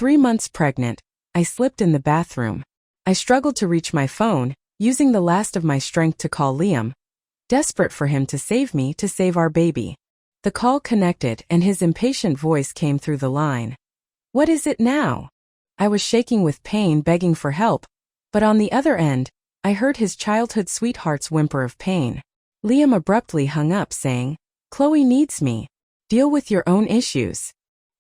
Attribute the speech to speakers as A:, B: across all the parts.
A: 3 months pregnant, I slipped in the bathroom. I struggled to reach my phone, using the last of my strength to call Liam, desperate for him to save our baby. The call connected and his impatient voice came through the line. "What is it now?" I was shaking with pain, begging for help, but on the other end, I heard his childhood sweetheart's whimper of pain. Liam abruptly hung up, saying, "Chloe needs me. Deal with your own issues."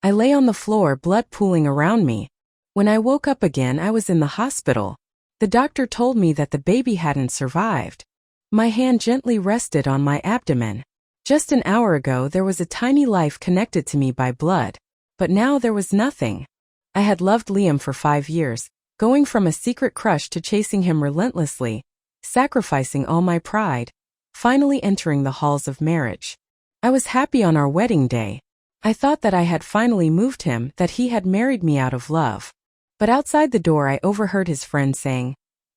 A: I lay on the floor, blood pooling around me. When I woke up again, I was in the hospital. The doctor told me that the baby hadn't survived. My hand gently rested on my abdomen. Just an hour ago, there was a tiny life connected to me by blood, but now there was nothing. I had loved Liam for 5 years, going from a secret crush to chasing him relentlessly, sacrificing all my pride, finally entering the halls of marriage. I was happy on our wedding day. I thought that I had finally moved him, that he had married me out of love. But outside the door, I overheard his friend saying,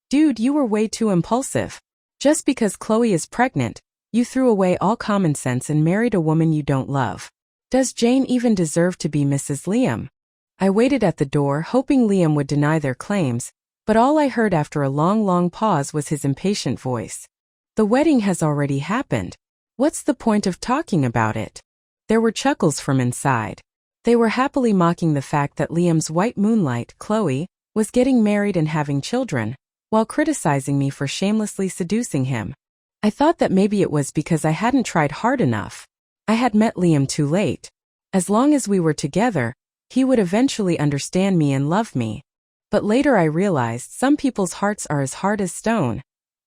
A: "Dude, you were way too impulsive. Just because Chloe is pregnant, you threw away all common sense and married a woman you don't love. Does Jane even deserve to be Mrs. Liam?" I waited at the door, hoping Liam would deny their claims, but all I heard after a long pause was his impatient voice. "The wedding has already happened. What's the point of talking about it?" There were chuckles from inside. They were happily mocking the fact that Liam's white moonlight, Chloe, was getting married and having children, while criticizing me for shamelessly seducing him. I thought that maybe it was because I hadn't tried hard enough. I had met Liam too late. As long as we were together, he would eventually understand me and love me. But later I realized some people's hearts are as hard as stone.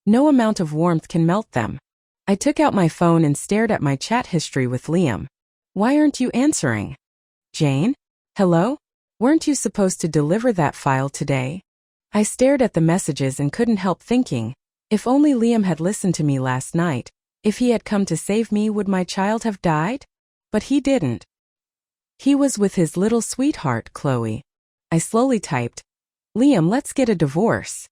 A: No amount of warmth can melt them. I took out my phone and stared at my chat history with Liam. "Why aren't you answering?" "Jane? Hello? Weren't you supposed to deliver that file today?" I stared at the messages and couldn't help thinking, if only Liam had listened to me last night, if he had come to save me, would my child have died? But he didn't. He was with his little sweetheart, Chloe. I slowly typed, "Liam, let's get a divorce."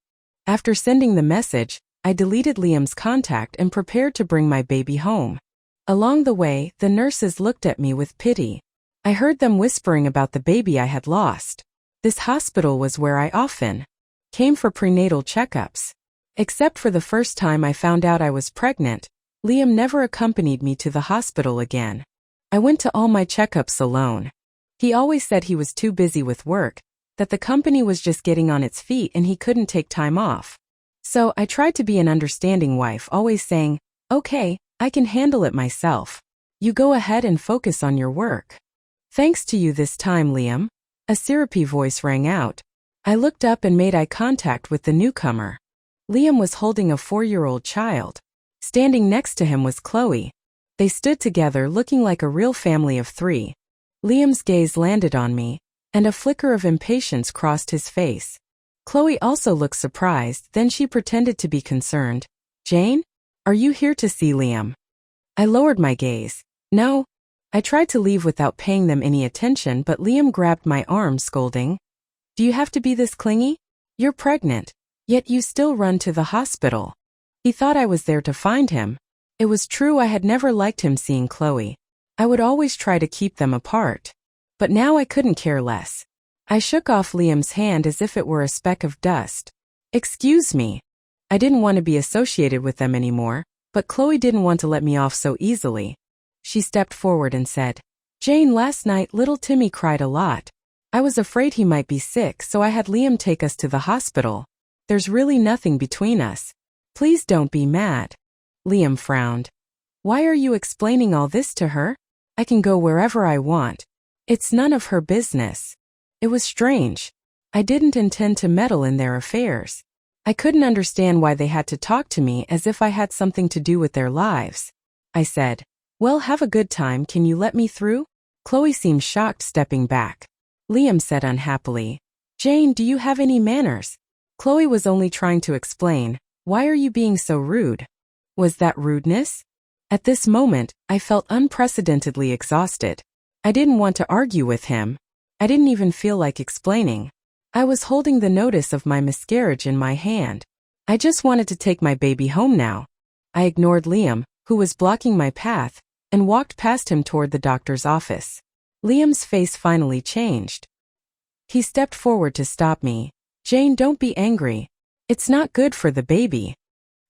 A: After sending the message, I deleted Liam's contact and prepared to bring my baby home. Along the way, the nurses looked at me with pity. I heard them whispering about the baby I had lost. This hospital was where I often came for prenatal checkups. Except for the first time I found out I was pregnant, Liam never accompanied me to the hospital again. I went to all my checkups alone. He always said he was too busy with work, that the company was just getting on its feet and he couldn't take time off. So I tried to be an understanding wife, always saying, "Okay, I can handle it myself. You go ahead and focus on your work." "Thanks to you this time, Liam." A syrupy voice rang out. I looked up and made eye contact with the newcomer. Liam was holding a 4-year-old child. Standing next to him was Chloe. They stood together looking like a real family of 3. Liam's gaze landed on me, and a flicker of impatience crossed his face. Chloe also looked surprised, then she pretended to be concerned. "Jane? Are you here to see Liam?" I lowered my gaze. "No." I tried to leave without paying them any attention, but Liam grabbed my arm, scolding, "Do you have to be this clingy? You're pregnant, yet you still run to the hospital." He thought I was there to find him. It was true, I had never liked him seeing Chloe. I would always try to keep them apart. But now I couldn't care less. I shook off Liam's hand as if it were a speck of dust. "Excuse me." I didn't want to be associated with them anymore, but Chloe didn't want to let me off so easily. She stepped forward and said, "Jane, last night little Timmy cried a lot. I was afraid he might be sick, so I had Liam take us to the hospital. There's really nothing between us. Please don't be mad." Liam frowned. "Why are you explaining all this to her? I can go wherever I want. It's none of her business." It was strange. I didn't intend to meddle in their affairs. I couldn't understand why they had to talk to me as if I had something to do with their lives. I said, "Well, have a good time, can you let me through?" Chloe seemed shocked, stepping back. Liam said unhappily, "Jane, do you have any manners?" Chloe was only trying to explain, "Why are you being so rude?" Was that rudeness? At this moment, I felt unprecedentedly exhausted. I didn't want to argue with him. I didn't even feel like explaining. I was holding the notice of my miscarriage in my hand. I just wanted to take my baby home now. I ignored Liam, who was blocking my path, and walked past him toward the doctor's office. Liam's face finally changed. He stepped forward to stop me. Jane, don't be angry. It's not good for the baby.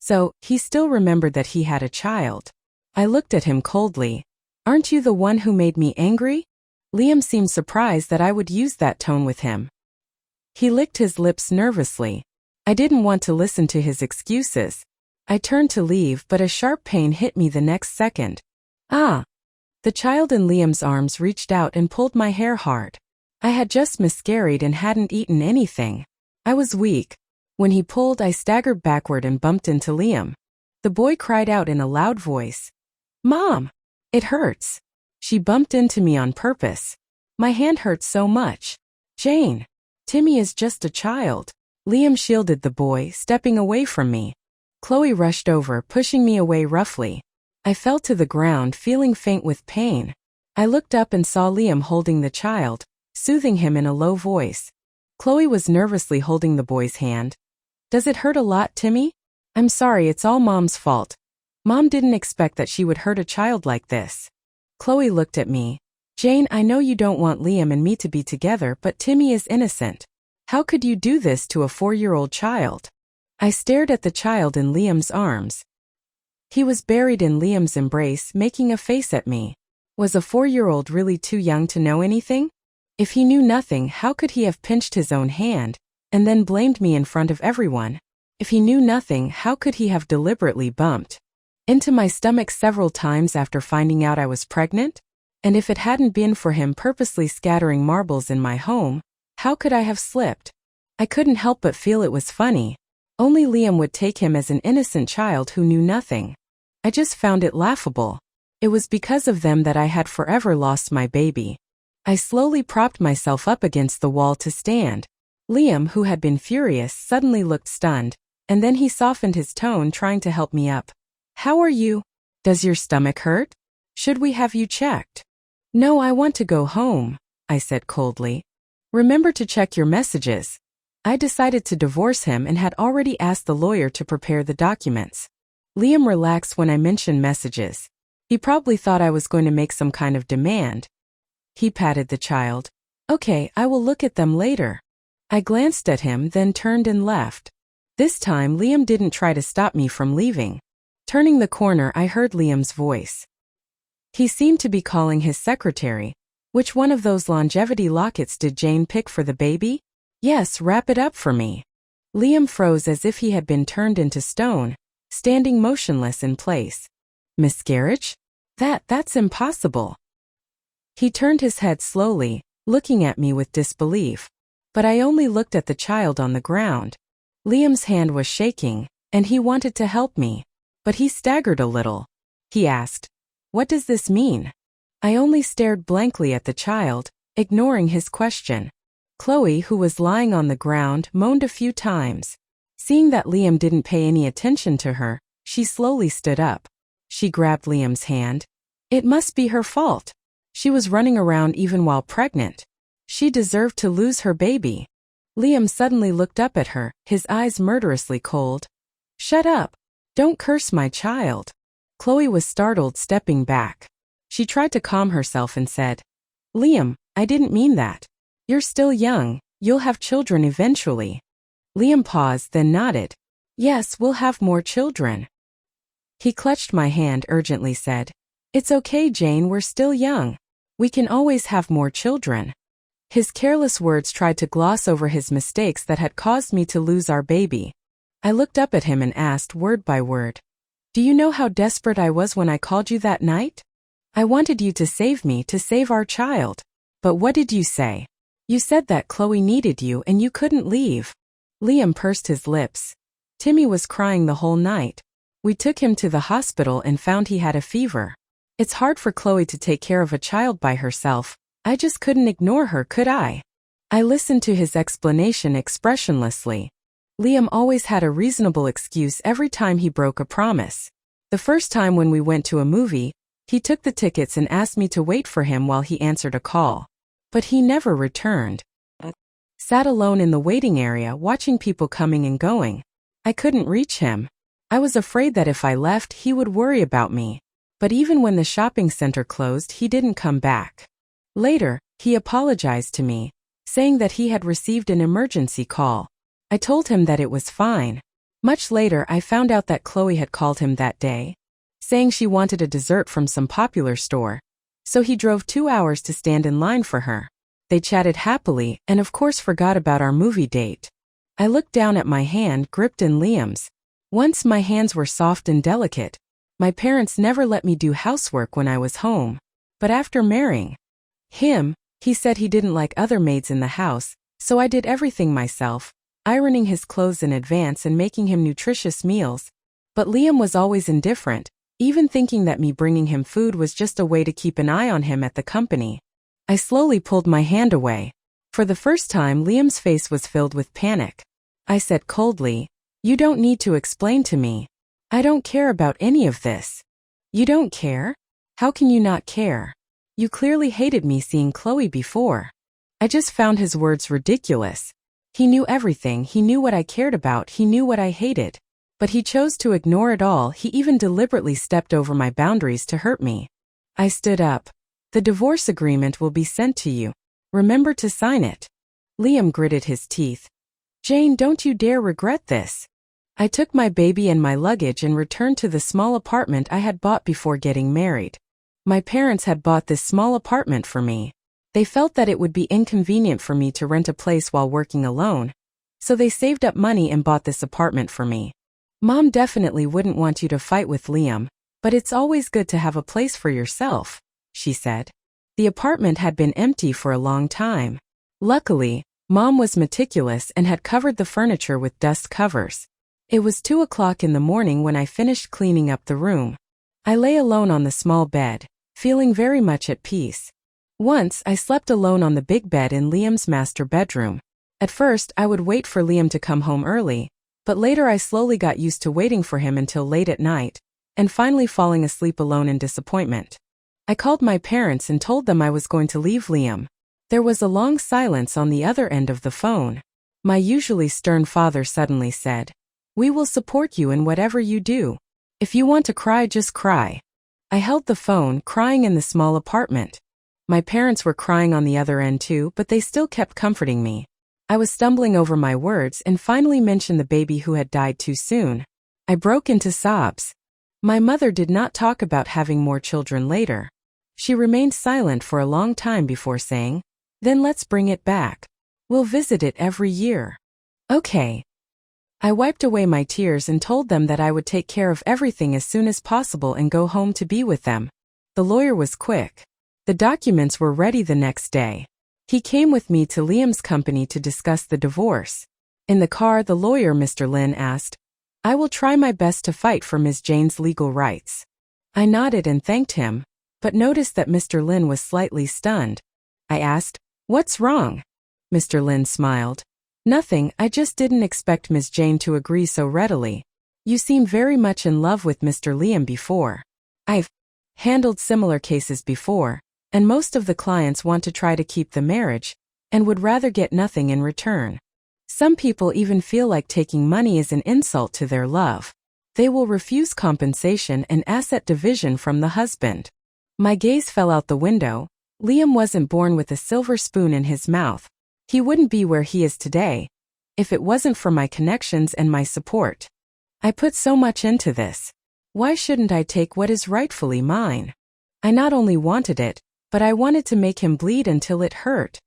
A: So, he still remembered that he had a child. I looked at him coldly. Aren't you the one who made me angry? Liam seemed surprised that I would use that tone with him. He licked his lips nervously. I didn't want to listen to his excuses. I turned to leave, but a sharp pain hit me the next second. Ah! The child in Liam's arms reached out and pulled my hair hard. I had just miscarried and hadn't eaten anything. I was weak. When he pulled, I staggered backward and bumped into Liam. The boy cried out in a loud voice. Mom! It hurts. She bumped into me on purpose. My hand hurts so much. Jane! Timmy is just a child. Liam shielded the boy, stepping away from me. Chloe rushed over, pushing me away roughly. I fell to the ground, feeling faint with pain. I looked up and saw Liam holding the child, soothing him in a low voice. Chloe was nervously holding the boy's hand. Does it hurt a lot, Timmy? I'm sorry, it's all Mom's fault. Mom didn't expect that she would hurt a child like this. Chloe looked at me. Jane, I know you don't want Liam and me to be together, but Timmy is innocent. How could you do this to a 4-year-old child? I stared at the child in Liam's arms. He was buried in Liam's embrace, making a face at me. Was a 4-year-old really too young to know anything? If he knew nothing, how could he have pinched his own hand, and then blamed me in front of everyone? If he knew nothing, how could he have deliberately bumped into my stomach several times after finding out I was pregnant? And if it hadn't been for him purposely scattering marbles in my home, how could I have slipped? I couldn't help but feel it was funny. Only Liam would take him as an innocent child who knew nothing. I just found it laughable. It was because of them that I had forever lost my baby. I slowly propped myself up against the wall to stand. Liam, who had been furious, suddenly looked stunned, and then he softened his tone, trying to help me up. How are you? Does your stomach hurt? Should we have you checked? No, I want to go home, I said coldly. Remember to check your messages. I decided to divorce him and had already asked the lawyer to prepare the documents. Liam relaxed when I mentioned messages. He probably thought I was going to make some kind of demand. He patted the child. Okay, I will look at them later. I glanced at him, then turned and left. This time, Liam didn't try to stop me from leaving. Turning the corner, I heard Liam's voice. He seemed to be calling his secretary. Which one of those longevity lockets did Jane pick for the baby? Yes, wrap it up for me. Liam froze as if he had been turned into stone, standing motionless in place. Miscarriage? That's impossible. He turned his head slowly, looking at me with disbelief. But I only looked at the child on the ground. Liam's hand was shaking, and he wanted to help me. But he staggered a little. He asked, What does this mean? I only stared blankly at the child, ignoring his question. Chloe, who was lying on the ground, moaned a few times. Seeing that Liam didn't pay any attention to her, she slowly stood up. She grabbed Liam's hand. It must be her fault. She was running around even while pregnant. She deserved to lose her baby. Liam suddenly looked up at her, his eyes murderously cold. Shut up. Don't curse my child. Chloe was startled, stepping back. She tried to calm herself and said, Liam, I didn't mean that. You're still young, you'll have children eventually. Liam paused, then nodded. Yes, we'll have more children. He clutched my hand, urgently said, It's okay, Jane, we're still young. We can always have more children. His careless words tried to gloss over his mistakes that had caused me to lose our baby. I looked up at him and asked, word by word, Do you know how desperate I was when I called you that night? I wanted you to save me, to save our child. But what did you say? You said that Chloe needed you and you couldn't leave. Liam pursed his lips. Timmy was crying the whole night. We took him to the hospital and found he had a fever. It's hard for Chloe to take care of a child by herself. I just couldn't ignore her, could I? I listened to his explanation expressionlessly. Liam always had a reasonable excuse every time he broke a promise. The first time when we went to a movie, he took the tickets and asked me to wait for him while he answered a call. But he never returned. Sat alone in the waiting area watching people coming and going. I couldn't reach him. I was afraid that if I left, he would worry about me. But even when the shopping center closed, he didn't come back. Later, he apologized to me, saying that he had received an emergency call. I told him that it was fine. Much later, I found out that Chloe had called him that day, saying she wanted a dessert from some popular store. So he drove 2 hours to stand in line for her. They chatted happily and of course forgot about our movie date. I looked down at my hand gripped in Liam's. Once my hands were soft and delicate. My parents never let me do housework when I was home. But after marrying him, he said he didn't like other maids in the house, so I did everything myself, ironing his clothes in advance and making him nutritious meals. But Liam was always indifferent, even thinking that me bringing him food was just a way to keep an eye on him at the company. I slowly pulled my hand away. For the first time, Liam's face was filled with panic. I said coldly, "You don't need to explain to me. I don't care about any of this." "You don't care? How can you not care? You clearly hated me seeing Chloe before." I just found his words ridiculous. He knew everything, he knew what I cared about, he knew what I hated. But he chose to ignore it all, he even deliberately stepped over my boundaries to hurt me. I stood up. "The divorce agreement will be sent to you. Remember to sign it." Liam gritted his teeth. "Jane, don't you dare regret this." I took my baby and my luggage and returned to the small apartment I had bought before getting married. My parents had bought this small apartment for me. They felt that it would be inconvenient for me to rent a place while working alone, so they saved up money and bought this apartment for me. "Mom definitely wouldn't want you to fight with Liam, but it's always good to have a place for yourself," she said. The apartment had been empty for a long time. Luckily, Mom was meticulous and had covered the furniture with dust covers. It was 2 o'clock in the morning when I finished cleaning up the room. I lay alone on the small bed, feeling very much at peace. Once, I slept alone on the big bed in Liam's master bedroom. At first, I would wait for Liam to come home early, but later I slowly got used to waiting for him until late at night, and finally falling asleep alone in disappointment. I called my parents and told them I was going to leave Liam. There was a long silence on the other end of the phone. My usually stern father suddenly said, "We will support you in whatever you do. If you want to cry, just cry." I held the phone, crying in the small apartment. My parents were crying on the other end too, but they still kept comforting me. I was stumbling over my words and finally mentioned the baby who had died too soon. I broke into sobs. My mother did not talk about having more children later. She remained silent for a long time before saying, "Then let's bring it back. We'll visit it every year." "Okay." I wiped away my tears and told them that I would take care of everything as soon as possible and go home to be with them. The lawyer was quick. The documents were ready the next day. He came with me to Liam's company to discuss the divorce. In the car, the lawyer, Mr. Lin, asked, "I will try my best to fight for Ms. Jane's legal rights." I nodded and thanked him, but noticed that Mr. Lin was slightly stunned. I asked, "What's wrong?" Mr. Lin smiled. "Nothing, I just didn't expect Ms. Jane to agree so readily. You seem very much in love with Mr. Liam before. I've handled similar cases before, and most of the clients want to try to keep the marriage, and would rather get nothing in return. Some people even feel like taking money is an insult to their love. They will refuse compensation and asset division from the husband." My gaze fell out the window. Liam wasn't born with a silver spoon in his mouth. He wouldn't be where he is today if it wasn't for my connections and my support. I put so much into this. Why shouldn't I take what is rightfully mine? I not only wanted it, but I wanted to make him bleed until it hurt.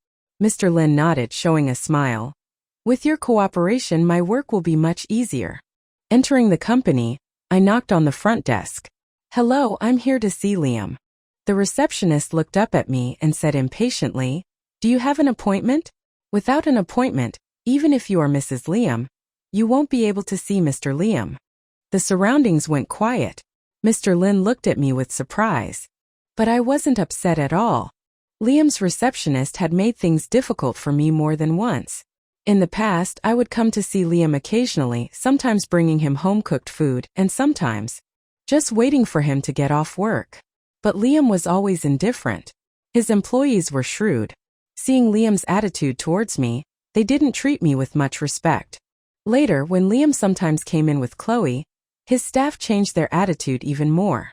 A: Mr. Lin nodded, showing a smile. "With your cooperation, my work will be much easier." Entering the company, I knocked on the front desk. "Hello, I'm here to see Liam." The receptionist looked up at me and said impatiently, "Do you have an appointment?" "Without an appointment, even if you are Mrs. Liam, you won't be able to see Mr. Liam." The surroundings went quiet. Mr. Lin looked at me with surprise. But I wasn't upset at all. Liam's receptionist had made things difficult for me more than once. In the past, I would come to see Liam occasionally, sometimes bringing him home-cooked food, and sometimes just waiting for him to get off work. But Liam was always indifferent. His employees were shrewd. Seeing Liam's attitude towards me, they didn't treat me with much respect. Later, when Liam sometimes came in with Chloe, his staff changed their attitude even more.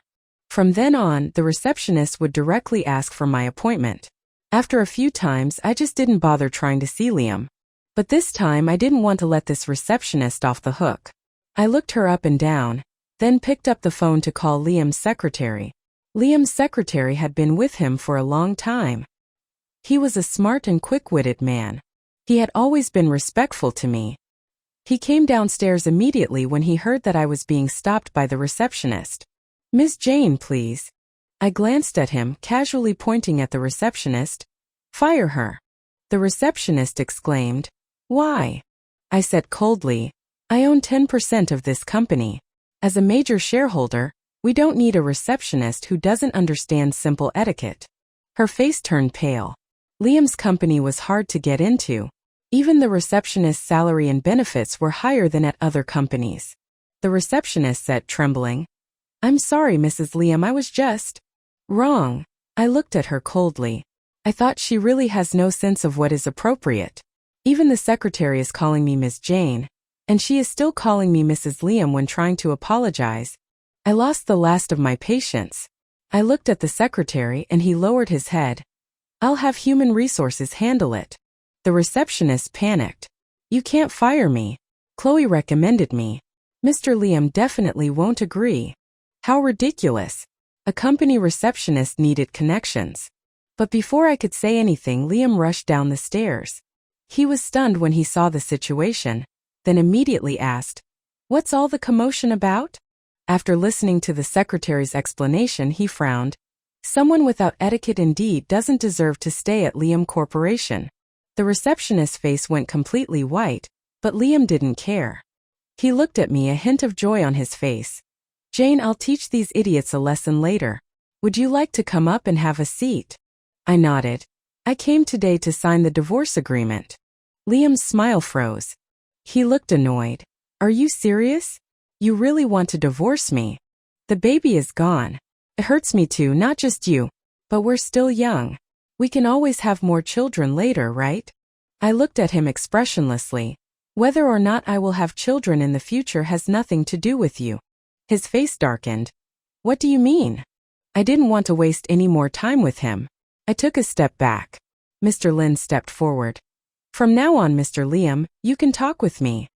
A: From then on, the receptionist would directly ask for my appointment. After a few times, I just didn't bother trying to see Liam. But this time I didn't want to let this receptionist off the hook. I looked her up and down, then picked up the phone to call Liam's secretary. Liam's secretary had been with him for a long time. He was a smart and quick-witted man. He had always been respectful to me. He came downstairs immediately when he heard that I was being stopped by the receptionist. "Miss Jane, please." I glanced at him, casually pointing at the receptionist. "Fire her." The receptionist exclaimed. "Why?" I said coldly, "I own 10% of this company. As a major shareholder, we don't need a receptionist who doesn't understand simple etiquette." Her face turned pale. Liam's company was hard to get into. Even the receptionist's salary and benefits were higher than at other companies. The receptionist said, trembling, "I'm sorry, Mrs. Liam, I was just wrong." I looked at her coldly. I thought she really has no sense of what is appropriate. Even the secretary is calling me Miss Jane, and she is still calling me Mrs. Liam when trying to apologize. I lost the last of my patience. I looked at the secretary and he lowered his head. "I'll have human resources handle it." The receptionist panicked. "You can't fire me. Chloe recommended me. Mr. Liam definitely won't agree." How ridiculous. A company receptionist needed connections. But before I could say anything, Liam rushed down the stairs. He was stunned when he saw the situation, then immediately asked, "What's all the commotion about?" After listening to the secretary's explanation, he frowned. Someone without etiquette indeed doesn't deserve to stay at Liam Corporation. The receptionist's face went completely white, but Liam didn't care. He looked at me, a hint of joy on his face. "Jane, I'll teach these idiots a lesson later. Would you like to come up and have a seat?" I nodded. "I came today to sign the divorce agreement." Liam's smile froze. He looked annoyed. "Are you serious? You really want to divorce me? The baby is gone. It hurts me too, not just you. But we're still young. We can always have more children later, right?" I looked at him expressionlessly. "Whether or not I will have children in the future has nothing to do with you." His face darkened. "What do you mean?" I didn't want to waste any more time with him. I took a step back. Mr. Lin stepped forward. "From now on, Mr. Liam, you can talk with me."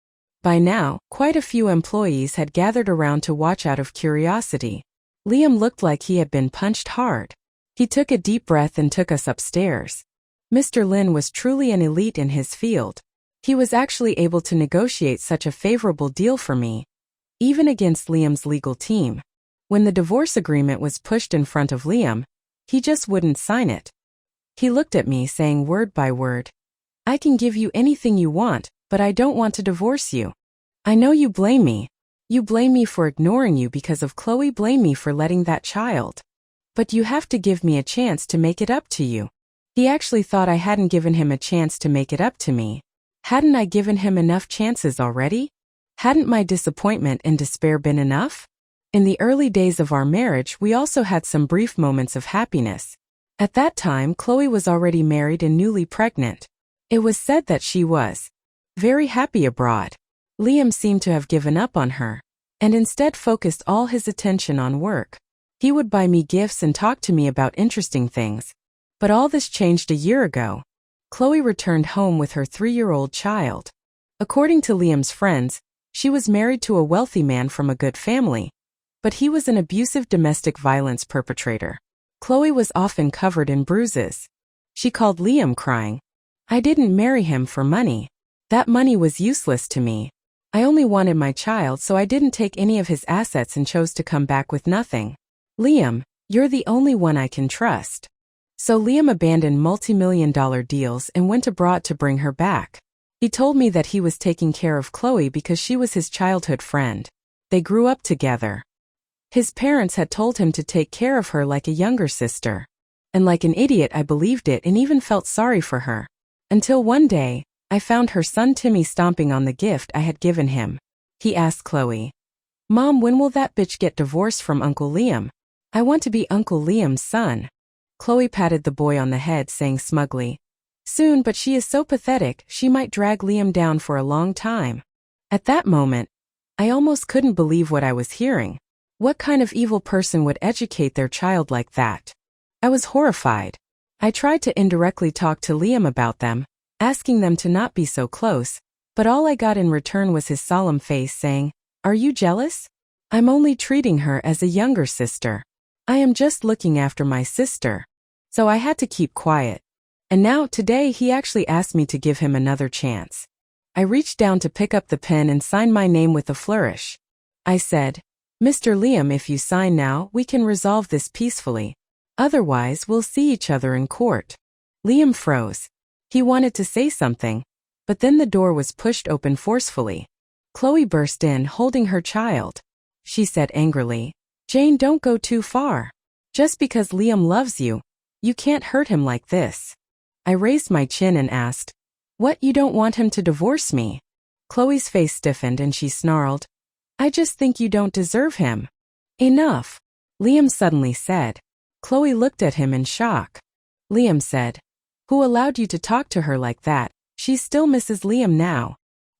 A: By now, quite a few employees had gathered around to watch out of curiosity. Liam looked like he had been punched hard. He took a deep breath and took us upstairs. Mr. Lin was truly an elite in his field. He was actually able to negotiate such a favorable deal for me, even against Liam's legal team. When the divorce agreement was pushed in front of Liam, he just wouldn't sign it. He looked at me, saying word by word, "I can give you anything you want, but I don't want to divorce you. I know you blame me. You blame me for ignoring you because of Chloe, blame me for letting that child. But you have to give me a chance to make it up to you." He actually thought I hadn't given him a chance to make it up to me. Hadn't I given him enough chances already? Hadn't my disappointment and despair been enough? In the early days of our marriage, we also had some brief moments of happiness. At that time, Chloe was already married and newly pregnant. It was said that she was very happy abroad. Liam seemed to have given up on her, and instead focused all his attention on work. He would buy me gifts and talk to me about interesting things. But all this changed a year ago. Chloe returned home with her 3-year-old child. According to Liam's friends, she was married to a wealthy man from a good family, but he was an abusive domestic violence perpetrator. Chloe was often covered in bruises. She called Liam, crying, "I didn't marry him for money. That money was useless to me. I only wanted my child, so I didn't take any of his assets and chose to come back with nothing. Liam, you're the only one I can trust." So Liam abandoned multi-million-dollar deals and went abroad to bring her back. He told me that he was taking care of Chloe because she was his childhood friend. They grew up together. His parents had told him to take care of her like a younger sister. And like an idiot, I believed it and even felt sorry for her. Until one day, I found her son Timmy stomping on the gift I had given him. He asked Chloe, "Mom, when will that bitch get divorced from Uncle Liam? I want to be Uncle Liam's son." Chloe patted the boy on the head, saying smugly, "Soon, but she is so pathetic, she might drag Liam down for a long time." At that moment, I almost couldn't believe what I was hearing. What kind of evil person would educate their child like that? I was horrified. I tried to indirectly talk to Liam about them, asking them to not be so close, but all I got in return was his solemn face saying, "Are you jealous? I'm only treating her as a younger sister. I am just looking after my sister." So I had to keep quiet. And now, today, he actually asked me to give him another chance. I reached down to pick up the pen and sign my name with a flourish. I said, "Mr. Liam, if you sign now, we can resolve this peacefully. Otherwise, we'll see each other in court." Liam froze. He wanted to say something, but then the door was pushed open forcefully. Chloe burst in, holding her child. She said angrily, "Jane, don't go too far. Just because Liam loves you, you can't hurt him like this." I raised my chin and asked, "What, you don't want him to divorce me?" Chloe's face stiffened and she snarled, "I just think you don't deserve him." "Enough," Liam suddenly said. Chloe looked at him in shock. Liam said, "Who allowed you to talk to her like that? She's still Mrs. Liam now."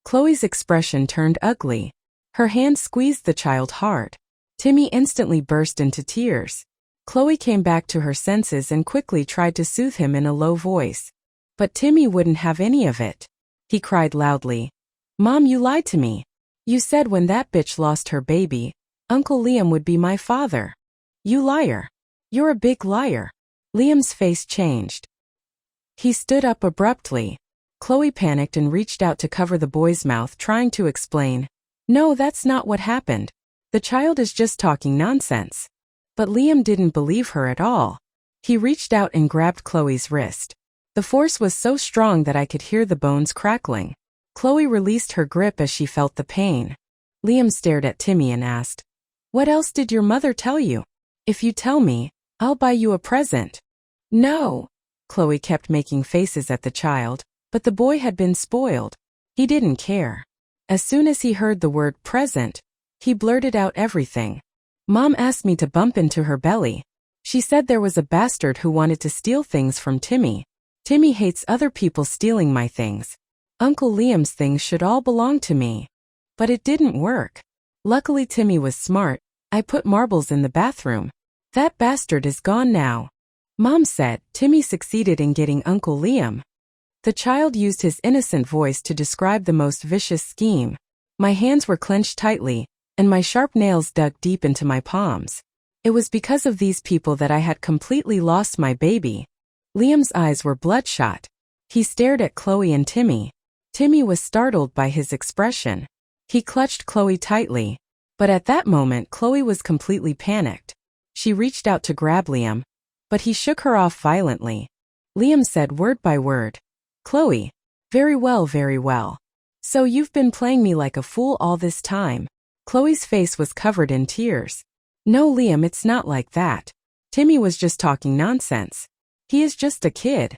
A: Chloe's expression turned ugly. Her hand squeezed the child hard. Timmy instantly burst into tears. Chloe came back to her senses and quickly tried to soothe him in a low voice. But Timmy wouldn't have any of it. He cried loudly, "Mom, you lied to me. You said when that bitch lost her baby, Uncle Liam would be my father. You liar. You're a big liar." Liam's face changed. He stood up abruptly. Chloe panicked and reached out to cover the boy's mouth, trying to explain, "No, that's not what happened. The child is just talking nonsense." But Liam didn't believe her at all. He reached out and grabbed Chloe's wrist. The force was so strong that I could hear the bones crackling. Chloe released her grip as she felt the pain. Liam stared at Timmy and asked, "What else did your mother tell you? If you tell me, I'll buy you a present." "No." Chloe kept making faces at the child, but the boy had been spoiled. He didn't care. As soon as he heard the word present, he blurted out everything. "Mom asked me to bump into her belly. She said there was a bastard who wanted to steal things from Timmy. Timmy hates other people stealing my things. Uncle Liam's things should all belong to me." But it didn't work. Luckily Timmy was smart. I put marbles in the bathroom. That bastard is gone now. Mom said Timmy succeeded in getting Uncle Liam. The child used his innocent voice to describe the most vicious scheme. My hands were clenched tightly, and my sharp nails dug deep into my palms. It was because of these people that I had completely lost my baby. Liam's eyes were bloodshot. He stared at Chloe and Timmy. Timmy was startled by his expression. He clutched Chloe tightly, but at that moment Chloe was completely panicked. She reached out to grab Liam, but he shook her off violently. Liam said word by word, "Chloe, very well, very well. So you've been playing me like a fool all this time." Chloe's face was covered in tears. "No, Liam, it's not like that. Timmy was just talking nonsense. He is just a kid."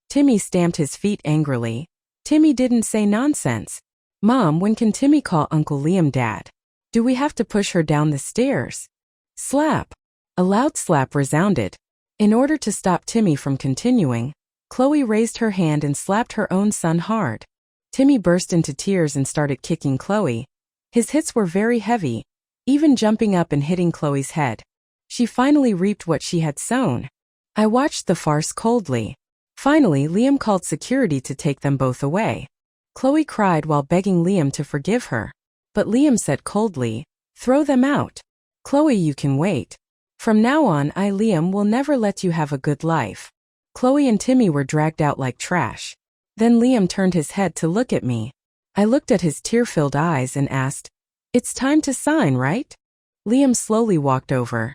A: Timmy stamped his feet angrily. "Timmy didn't say nonsense. Mom, when can Timmy call Uncle Liam Dad? Do we have to push her down the stairs?" Slap! A loud slap resounded. In order to stop Timmy from continuing, Chloe raised her hand and slapped her own son hard. Timmy burst into tears and started kicking Chloe. His hits were very heavy, even jumping up and hitting Chloe's head. She finally reaped what she had sown. I watched the farce coldly. Finally, Liam called security to take them both away. Chloe cried while begging Liam to forgive her. But Liam said coldly, "Throw them out. Chloe, you can wait. From now on, Liam, will never let you have a good life." Chloe and Timmy were dragged out like trash. Then Liam turned his head to look at me. I looked at his tear-filled eyes and asked, "It's time to sign, right?" Liam slowly walked over.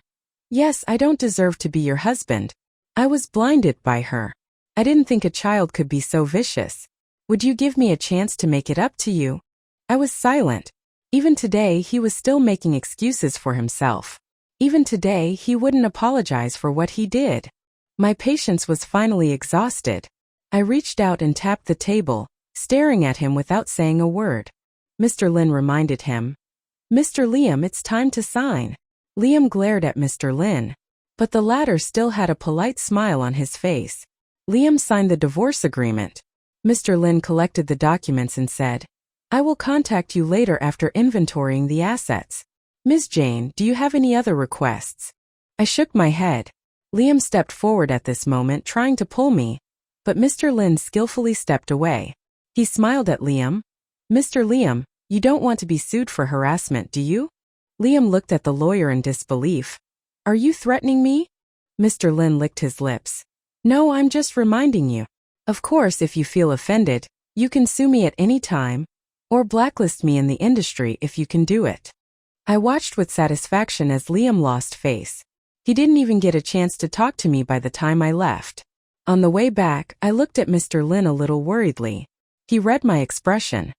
A: "Yes, I don't deserve to be your husband. I was blinded by her. I didn't think a child could be so vicious. Would you give me a chance to make it up to you?" I was silent. Even today, he was still making excuses for himself. Even today, he wouldn't apologize for what he did. My patience was finally exhausted. I reached out and tapped the table, staring at him without saying a word. Mr. Lin reminded him, "Mr. Liam, it's time to sign." Liam glared at Mr. Lin, but the latter still had a polite smile on his face. Liam signed the divorce agreement. Mr. Lin collected the documents and said, "I will contact you later after inventorying the assets. Ms. Jane, do you have any other requests?" I shook my head. Liam stepped forward at this moment, trying to pull me, but Mr. Lin skillfully stepped away. He smiled at Liam. "Mr. Liam, you don't want to be sued for harassment, do you?" Liam looked at the lawyer in disbelief. "Are you threatening me?" Mr. Lin licked his lips. "No, I'm just reminding you. Of course, if you feel offended, you can sue me at any time, or blacklist me in the industry if you can do it." I watched with satisfaction as Liam lost face. He didn't even get a chance to talk to me by the time I left. On the way back, I looked at Mr. Lin a little worriedly. He read my expression.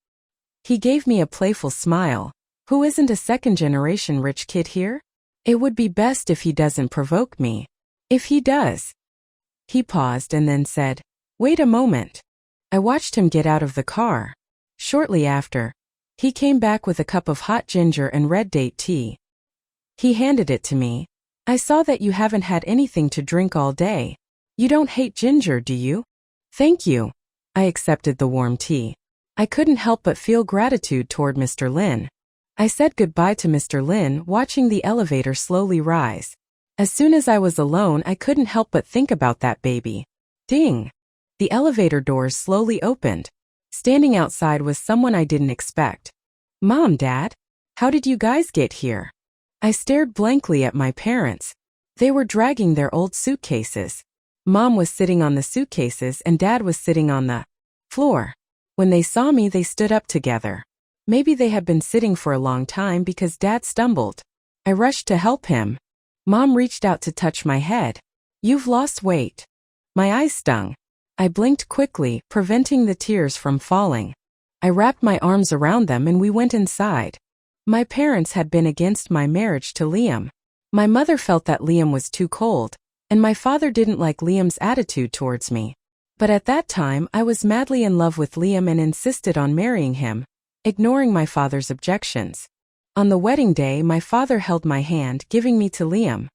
A: He gave me a playful smile. "Who isn't a second-generation rich kid here? It would be best if he doesn't provoke me. If he does." He paused and then said, "Wait a moment." I watched him get out of the car. Shortly after, he came back with a cup of hot ginger and red date tea. He handed it to me. "I saw that you haven't had anything to drink all day. You don't hate ginger, do you?" "Thank you." I accepted the warm tea. I couldn't help but feel gratitude toward Mr. Lin. I said goodbye to Mr. Lin, watching the elevator slowly rise. As soon as I was alone, I couldn't help but think about that baby. Ding! The elevator doors slowly opened. Standing outside was someone I didn't expect. "Mom, Dad, how did you guys get here?" I stared blankly at my parents. They were dragging their old suitcases. Mom was sitting on the suitcases and Dad was sitting on the floor. When they saw me, they stood up together. Maybe they had been sitting for a long time because Dad stumbled. I rushed to help him. Mom reached out to touch my head. "You've lost weight." My eyes stung. I blinked quickly, preventing the tears from falling. I wrapped my arms around them and we went inside. My parents had been against my marriage to Liam. My mother felt that Liam was too cold, and my father didn't like Liam's attitude towards me. But at that time, I was madly in love with Liam and insisted on marrying him, ignoring my father's objections. On the wedding day, my father held my hand, giving me to Liam.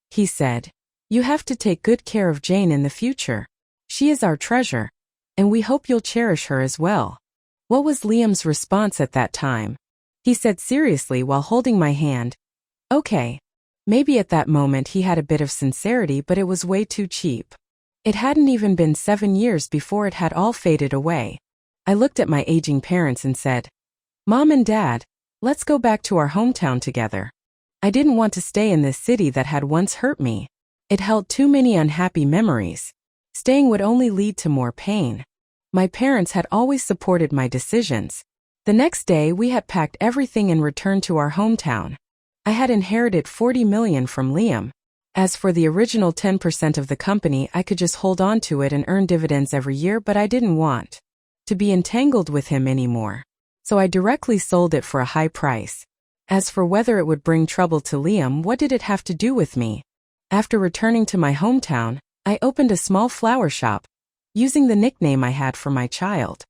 A: He said, "You have to take good care of Jane in the future. She is our treasure, and we hope you'll cherish her as well." What was Liam's response at that time? He said seriously while holding my hand, "Okay." Maybe at that moment he had a bit of sincerity, but it was way too cheap. It hadn't even been 7 years before it had all faded away. I looked at my aging parents and said, "Mom and Dad, let's go back to our hometown together." I didn't want to stay in this city that had once hurt me. It held too many unhappy memories. Staying would only lead to more pain. My parents had always supported my decisions. The next day, we had packed everything and returned to our hometown. I had inherited 40 million from Liam. As for the original 10% of the company, I could just hold on to it and earn dividends every year, but I didn't want to be entangled with him anymore. So I directly sold it for a high price. As for whether it would bring trouble to Liam, what did it have to do with me? After returning to my hometown, I opened a small flower shop, using the nickname I had for my child.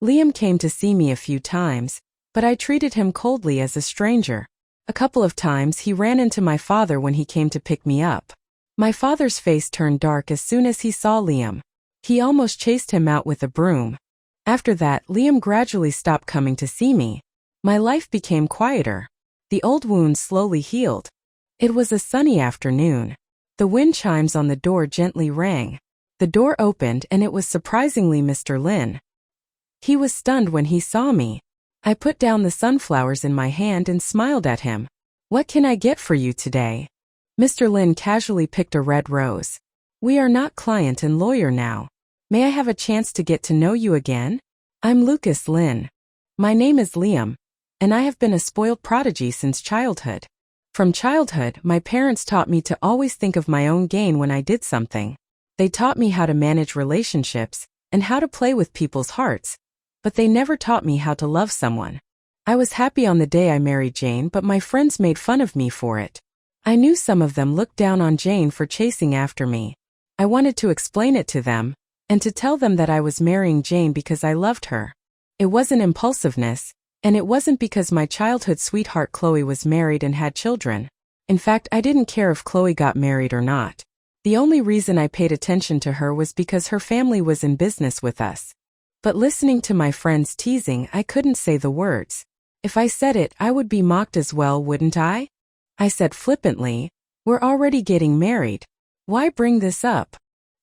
A: Liam came to see me a few times, but I treated him coldly as a stranger. A couple of times he ran into my father when he came to pick me up. My father's face turned dark as soon as he saw Liam. He almost chased him out with a broom. After that, Liam gradually stopped coming to see me. My life became quieter. The old wounds slowly healed. It was a sunny afternoon. The wind chimes on the door gently rang. The door opened and it was surprisingly Mr. Lin. He was stunned when he saw me. I put down the sunflowers in my hand and smiled at him. "What can I get for you today?" Mr. Lin casually picked a red rose. "We are not client and lawyer now. May I have a chance to get to know you again? I'm Lucas Lin. My name is Liam, and I have been a spoiled prodigy since childhood. From childhood, my parents taught me to always think of my own gain when I did something. They taught me how to manage relationships and how to play with people's hearts, but they never taught me how to love someone. I was happy on the day I married Jane, but my friends made fun of me for it. I knew some of them looked down on Jane for chasing after me. I wanted to explain it to them, and to tell them that I was marrying Jane because I loved her. It wasn't impulsiveness, and it wasn't because my childhood sweetheart Chloe was married and had children. In fact, I didn't care if Chloe got married or not. The only reason I paid attention to her was because her family was in business with us. But listening to my friends teasing, I couldn't say the words. If I said it, I would be mocked as well, wouldn't I? I said flippantly, "We're already getting married. Why bring this up?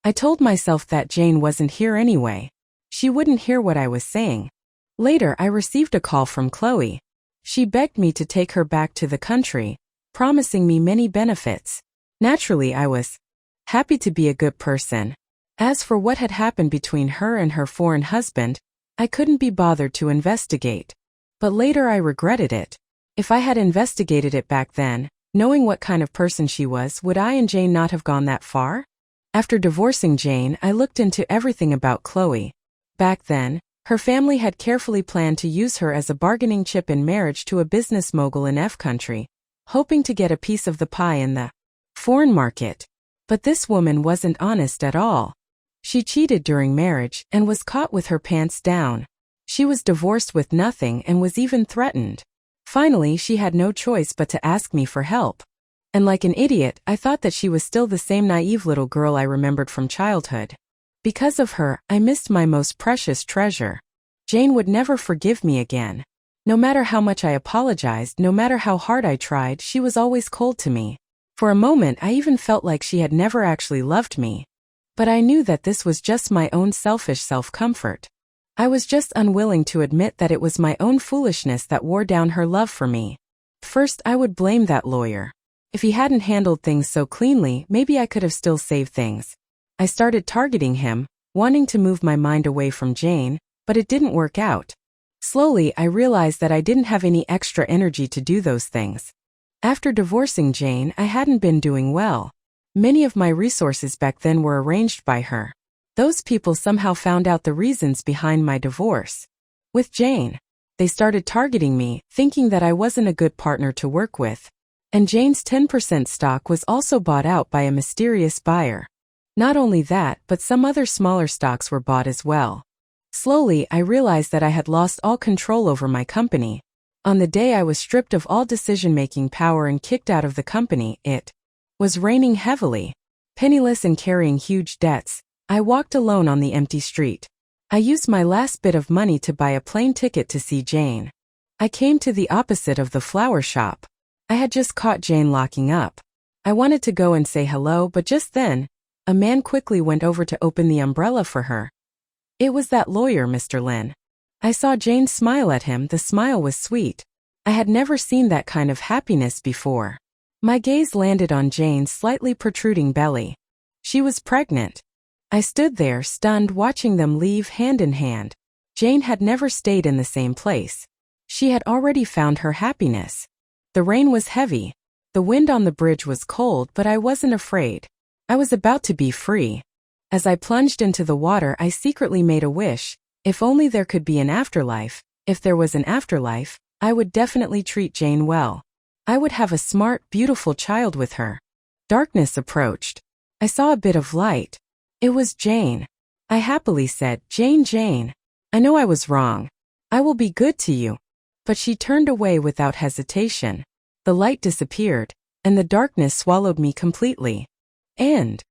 A: I told myself that Jane wasn't here anyway. She wouldn't hear what I was saying. Later, I received a call from Chloe. She begged me to take her back to the country, promising me many benefits. Naturally, I was happy to be a good person. As for what had happened between her and her foreign husband, I couldn't be bothered to investigate. But later I regretted it. If I had investigated it back then, knowing what kind of person she was, would I and Jane not have gone that far? After divorcing Jane, I looked into everything about Chloe. Back then, her family had carefully planned to use her as a bargaining chip in marriage to a business mogul in F country, hoping to get a piece of the pie in the foreign market. But this woman wasn't honest at all. She cheated during marriage and was caught with her pants down. She was divorced with nothing and was even threatened. Finally, she had no choice but to ask me for help. And like an idiot, I thought that she was still the same naive little girl I remembered from childhood. Because of her, I missed my most precious treasure. Jane would never forgive me again. No matter how much I apologized, no matter how hard I tried, she was always cold to me. For a moment, I even felt like she had never actually loved me. But I knew that this was just my own selfish self-comfort. I was just unwilling to admit that it was my own foolishness that wore down her love for me. First, I would blame that lawyer. If he hadn't handled things so cleanly, maybe I could have still saved things. I started targeting him, wanting to move my mind away from Jane, but it didn't work out. Slowly, I realized that I didn't have any extra energy to do those things. After divorcing Jane, I hadn't been doing well. Many of my resources back then were arranged by her. Those people somehow found out the reasons behind my divorce. With Jane, they started targeting me, thinking that I wasn't a good partner to work with. And Jane's 10% stock was also bought out by a mysterious buyer. Not only that, but some other smaller stocks were bought as well. Slowly, I realized that I had lost all control over my company. On the day I was stripped of all decision-making power and kicked out of the company, it was raining heavily. Penniless and carrying huge debts, I walked alone on the empty street. I used my last bit of money to buy a plane ticket to see Jane. I came to the opposite of the flower shop. I had just caught Jane locking up. I wanted to go and say hello, but just then, a man quickly went over to open the umbrella for her. It was that lawyer, Mr. Lin. I saw Jane smile at him. The smile was sweet. I had never seen that kind of happiness before. My gaze landed on Jane's slightly protruding belly. She was pregnant. I stood there, stunned, watching them leave hand in hand. Jane had never stayed in the same place. She had already found her happiness. The rain was heavy. The wind on the bridge was cold, but I wasn't afraid. I was about to be free. As I plunged into the water, I secretly made a wish. If only there could be an afterlife. If there was an afterlife, I would definitely treat Jane well. I would have a smart, beautiful child with her. Darkness approached. I saw a bit of light. It was Jane. I happily said, "Jane, Jane. I know I was wrong. I will be good to you." But she turned away without hesitation. The light disappeared, and the darkness swallowed me completely. And